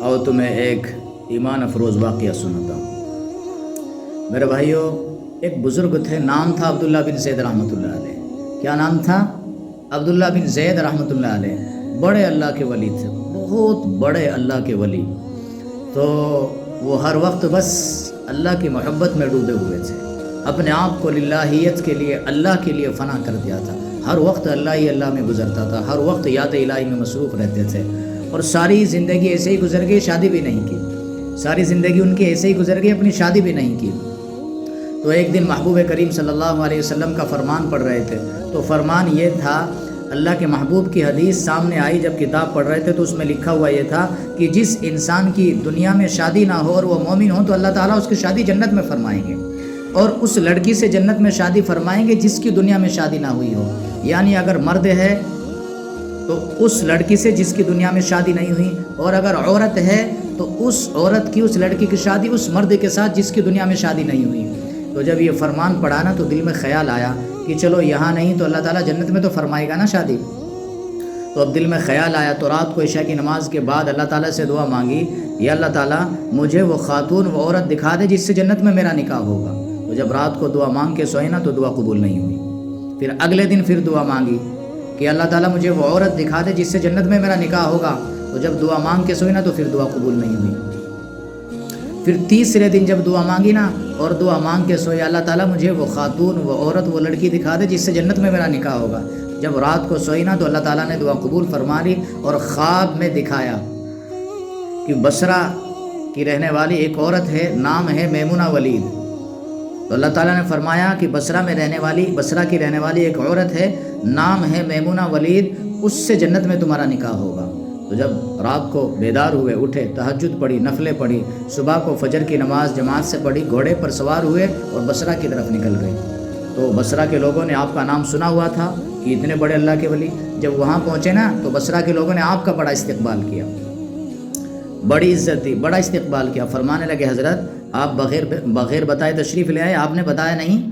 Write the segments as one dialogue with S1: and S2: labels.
S1: اور تمہیں ایک ایمان افروز واقعہ سناتا ہوں۔ میرے بھائیوں، ایک بزرگ تھے، نام تھا عبداللہ بن زید رحمۃ اللہ علیہ۔ کیا نام تھا؟ عبداللہ بن زید رحمۃ اللہ علیہ۔ بڑے اللہ کے ولی تھے، بہت بڑے اللہ کے ولی۔ تو وہ ہر وقت بس اللہ کی محبت میں ڈوبے ہوئے تھے، اپنے آپ کو للہیت کے لیے، اللہ کے لیے فنا کر دیا تھا۔ ہر وقت اللہ ہی اللہ میں گزرتا تھا، ہر وقت یاد الہی میں مصروف رہتے تھے، اور ساری زندگی ایسے ہی گزر گئی، شادی بھی نہیں کی۔ ساری زندگی ان کی ایسے ہی گزر گئی، اپنی شادی بھی نہیں کی۔ تو ایک دن محبوب کریم صلی اللہ علیہ وسلم کا فرمان پڑھ رہے تھے، تو فرمان یہ تھا، اللہ کے محبوب کی حدیث سامنے آئی جب کتاب پڑھ رہے تھے، تو اس میں لکھا ہوا یہ تھا کہ جس انسان کی دنیا میں شادی نہ ہو اور وہ مومن ہو تو اللہ تعالیٰ اس کی شادی جنت میں فرمائیں گے، اور اس لڑکی سے جنت میں شادی فرمائیں گے جس کی دنیا میں شادی نہ ہوئی ہو۔ یعنی اگر مرد ہے تو اس لڑکی سے جس کی دنیا میں شادی نہیں ہوئی، اور اگر عورت ہے تو اس عورت کی، اس لڑکی کی شادی اس مرد کے ساتھ جس کی دنیا میں شادی نہیں ہوئی۔ تو جب یہ فرمان پڑھا نا تو دل میں خیال آیا کہ چلو یہاں نہیں تو اللہ تعالیٰ جنت میں تو فرمائے گا نا شادی۔ تو اب دل میں خیال آیا، تو رات کو عشاء کی نماز کے بعد اللہ تعالیٰ سے دعا مانگی، یا اللہ تعالیٰ مجھے وہ خاتون، وہ عورت دکھا دے جس سے جنت میں میرا نکاح ہوگا۔ تو جب رات کو دعا مانگ کے سوئے نا تو دعا قبول نہیں ہوئی۔ پھر اگلے دن پھر دعا مانگی کہ اللہ تعالیٰ مجھے وہ عورت دکھا دے جس سے جنت میں میرا نکاح ہوگا۔ تو جب دعا مانگ کے سوئی نا تو پھر دعا قبول نہیں ہوئی۔ پھر تیسرے دن جب دعا مانگی نا اور دعا مانگ کے سوئی، اللہ تعالیٰ مجھے وہ خاتون، وہ عورت، وہ لڑکی دکھا دے جس سے جنت میں میرا نکاح ہوگا۔ جب رات کو سوئی نا تو اللہ تعالیٰ نے دعا قبول فرما لی، اور خواب میں دکھایا کہ بصرہ کی رہنے والی ایک عورت ہے، نام ہے میمونہ ولید۔ تو اللہ تعالیٰ نے فرمایا کہ بصرہ کی رہنے والی ایک عورت ہے، نام ہے میمونہ ولید، اس سے جنت میں تمہارا نکاح ہوگا۔ تو جب رات کو بیدار ہوئے، اٹھے، تہجد پڑھی، نفلیں پڑھی، صبح کو فجر کی نماز جماعت سے پڑھی، گھوڑے پر سوار ہوئے اور بصرہ کی طرف نکل گئے۔ تو بصرہ کے لوگوں نے آپ کا نام سنا ہوا تھا کہ اتنے بڑے اللہ کے ولی۔ جب وہاں پہنچے نا تو بصرہ کے لوگوں نے آپ کا بڑا استقبال کیا، بڑی عزت دی، بڑا استقبال کیا۔ فرمانے لگے، حضرت آپ بغیر بتائے تشریف لے آئے، آپ نے بتایا نہیں،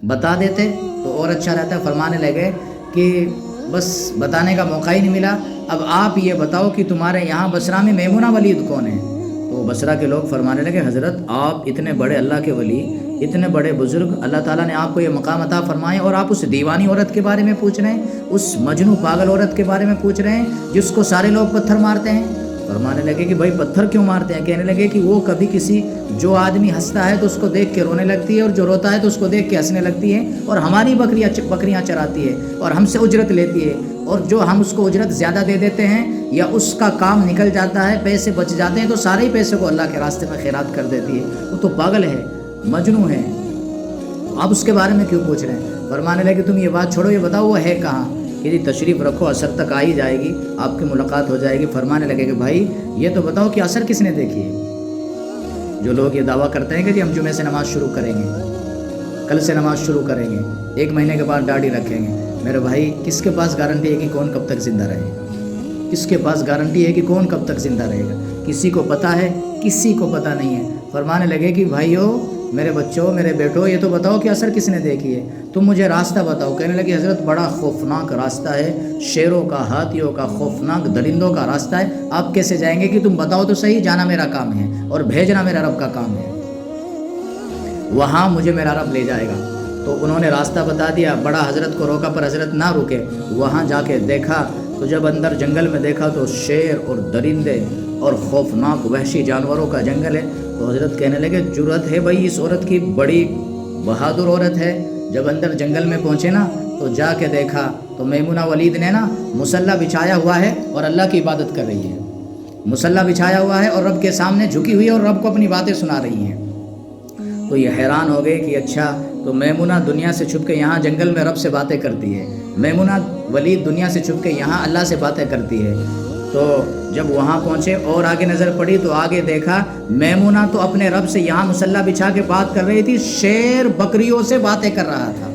S1: بتا دیتے تو اور اچھا رہتا۔ فرمانے لگے کہ بس بتانے کا موقع ہی نہیں ملا، اب آپ یہ بتاؤ کہ تمہارے یہاں بصرہ میں میمونہ ولید کون ہے؟ تو بصرہ کے لوگ فرمانے لگے، حضرت آپ اتنے بڑے اللہ کے ولی، اتنے بڑے بزرگ، اللہ تعالیٰ نے آپ کو یہ مقام عطا فرمائے، اور آپ اس دیوانی عورت کے بارے میں پوچھ رہے ہیں، اس مجنوں پاگل عورت کے بارے میں پوچھ رہے ہیں جس کو سارے لوگ پتھر مارتے ہیں۔ فرمانے لگے کہ بھائی پتھر کیوں مارتے ہیں؟ کہنے لگے کہ وہ کبھی جو آدمی ہنستا ہے تو اس کو دیکھ کے رونے لگتی ہے، اور جو روتا ہے تو اس کو دیکھ کے ہنسنے لگتی ہے، اور ہماری بکریاں چراتی ہے اور ہم سے اجرت لیتی ہے، اور جو ہم اس کو اجرت زیادہ دے دیتے ہیں یا اس کا کام نکل جاتا ہے، پیسے بچ جاتے ہیں، تو سارے ہی پیسے کو اللہ کے راستے میں خیرات کر دیتی ہے۔ وہ تو پاگل ہے، مجنوں ہے، آپ اس کے بارے میں کیوں پوچھ رہے ہیں؟ فرمانے لگے تم یہ بات چھوڑو، یہ بتاؤ وہ ہے کہاں؟ کہ جی تشریف رکھو، عصر تک آ ہی جائے گی، آپ کی ملاقات ہو جائے گی۔ فرمانے لگے کہ بھائی یہ تو بتاؤ کہ عصر کس نے دیکھی ہے؟ جو لوگ یہ دعویٰ کرتے ہیں کہ جی ہم جمعے سے نماز شروع کریں گے، کل سے نماز شروع کریں گے، 1 مہینے کے بعد داڑھی رکھیں گے، میرے بھائی کس کے پاس گارنٹی ہے کہ کون کب تک زندہ رہے گا؟ کس کے پاس گارنٹی ہے کہ کون کب تک زندہ رہے گا؟ کسی کو پتہ ہے؟ کسی کو پتہ نہیں ہے۔ فرمانے لگے کہ بھائیو، میرے بچوں، میرے بیٹوں، یہ تو بتاؤ کہ عصر کس نے دیکھی ہے؟ تم مجھے راستہ بتاؤ۔ کہنے لگے حضرت بڑا خوفناک راستہ ہے، شیروں کا، ہاتھیوں کا، خوفناک درندوں کا راستہ ہے، آپ کیسے جائیں گے؟ کہ تم بتاؤ تو صحیح، جانا میرا کام ہے اور بھیجنا میرا رب کا کام ہے، وہاں مجھے میرا رب لے جائے گا۔ تو انہوں نے راستہ بتا دیا، بڑا حضرت کو روکا پر حضرت نہ رکے، وہاں جا کے دیکھا تو جب اندر جنگل میں دیکھا تو شیر اور درندے اور خوفناک وحشی جانوروں کا جنگل ہے۔ تو حضرت کہنے لگے جرأت ہے بھائی اس عورت کی، بڑی بہادر عورت ہے۔ جب اندر جنگل میں پہنچے نا تو جا کے دیکھا تو میمونہ ولید نے نا مصلی بچھایا ہوا ہے اور اللہ کی عبادت کر رہی ہے، مصلی بچھایا ہوا ہے اور رب کے سامنے جھکی ہوئی ہے اور رب کو اپنی باتیں سنا رہی ہیں۔ تو یہ حیران ہو گئے کہ اچھا، تو میمونہ دنیا سے چھپ کے یہاں جنگل میں رب سے باتیں کرتی ہے، میمونہ ولید دنیا سے چھپ کے یہاں اللہ سے باتیں کرتی ہے۔ تو جب وہاں پہنچے اور آگے نظر پڑی تو آگے دیکھا میمونہ تو اپنے رب سے یہاں مصلی بچھا کے بات کر رہی تھی، شیر بکریوں سے باتیں کر رہا تھا،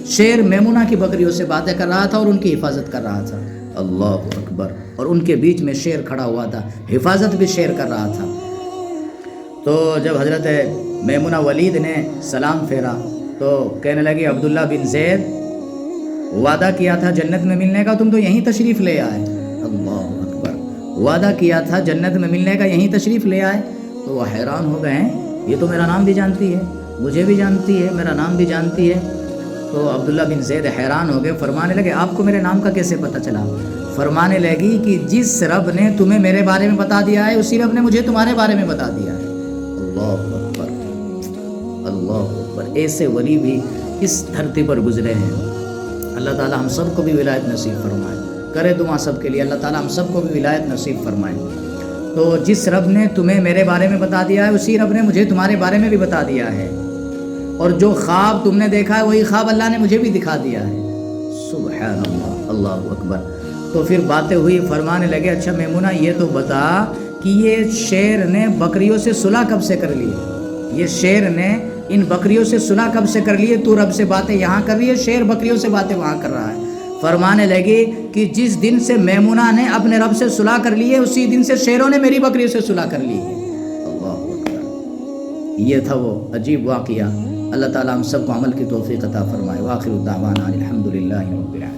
S1: شیر میمونہ کی بکریوں سے باتیں کر رہا تھا اور ان کی حفاظت کر رہا تھا۔ اللہ اکبر! اور ان کے بیچ میں شیر کھڑا ہوا تھا، حفاظت بھی شیر کر رہا تھا۔ تو جب حضرت میمونہ ولید نے سلام پھیرا تو کہنے لگے عبداللہ بن زید، وعدہ کیا تھا جنت میں ملنے کا، تم تو یہیں تشریف لے آئے۔ اللہ اکبر! وعدہ کیا تھا جنت میں ملنے کا، یہیں تشریف لے آئے۔ تو وہ حیران ہو گئے ہیں، یہ تو میرا نام بھی جانتی ہے، مجھے بھی جانتی ہے، میرا نام بھی جانتی ہے۔ تو عبداللہ بن زید حیران ہو گئے، فرمانے لگے آپ کو میرے نام کا کیسے پتہ چلا؟ فرمانے لگی کہ جس رب نے تمہیں میرے بارے میں بتا دیا ہے اسی رب نے مجھے تمہارے بارے میں بتا دیا ہے۔ اللہ اکبر، اللہ اکبر۔ ایسے ولی بھی اس دھرتی پر گزرے ہیں۔ اللہ تعالی ہم سب کو بھی ولایت نصیب فرمائے، کرے دعا سب کے لیے، اللہ تعالی ہم سب کو بھی ولایت نصیب فرمائے۔ تو جس رب نے تمہیں میرے بارے میں بتا دیا ہے اسی رب نے مجھے تمہارے بارے میں بھی بتا دیا ہے، اور جو خواب تم نے دیکھا ہے وہی خواب اللہ نے مجھے بھی دکھا دیا ہے۔ سبحان اللہ، اللہ اکبر۔ تو پھر باتیں ہوئی، فرمانے لگے اچھا میمونہ یہ تو بتا کہ یہ شیر نے بکریوں سے صلح کب سے کر لی؟ یہ شیر نے ان بکریوں سے صلح کب سے کر لی؟ تو رب سے باتیں یہاں کر رہی ہے، شیر بکریوں سے باتیں وہاں کر رہا ہے۔ فرمانے لگی کہ جس دن سے میمونہ نے اپنے رب سے صلح کر لی ہے اسی دن سے شیروں نے میری بکریوں سے صلح کر لی ہے۔ اللہ اکبر۔ یہ تھا وہ عجیب واقعہ۔ اللہ تعالیٰ ہم سب کو عمل کی توفیق عطا فرمائے۔ وآخر دعوانا الحمدللہ رب العالمین۔